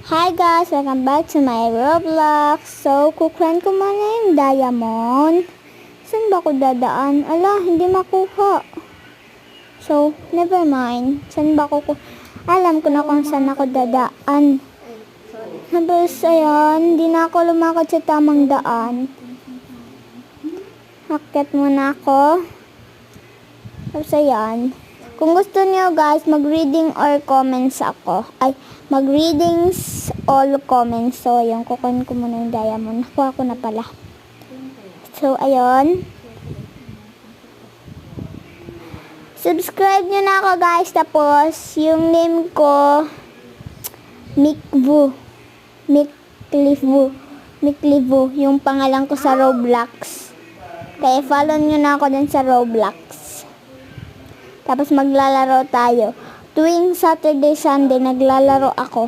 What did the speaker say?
Hi guys! Welcome back to my Roblox. So, kukuhan ko muna yung diamond. Saan ba ko dadaan? Ala, hindi makuha. So, never mind. Saan ba ko alam ko na kung saan ako dadaan. Tapos, ayan, hindi na ako lumakad sa tamang daan. Akit muna ako. Tapos, ayan. Kung gusto niyo guys, mag-reading or comments ako. Ay, mag-readings all comments. So, ayun, kukunin ko muna yung diamond. Nakuha ko na pala. So, ayun. Subscribe nyo na ako guys. Tapos, yung name ko, Mikvu. Miklivu. Yung pangalan ko sa Roblox. Kaya follow nyo na ako din sa Roblox. Tapos maglalaro tayo. Tuwing Saturday, Sunday, naglalaro ako.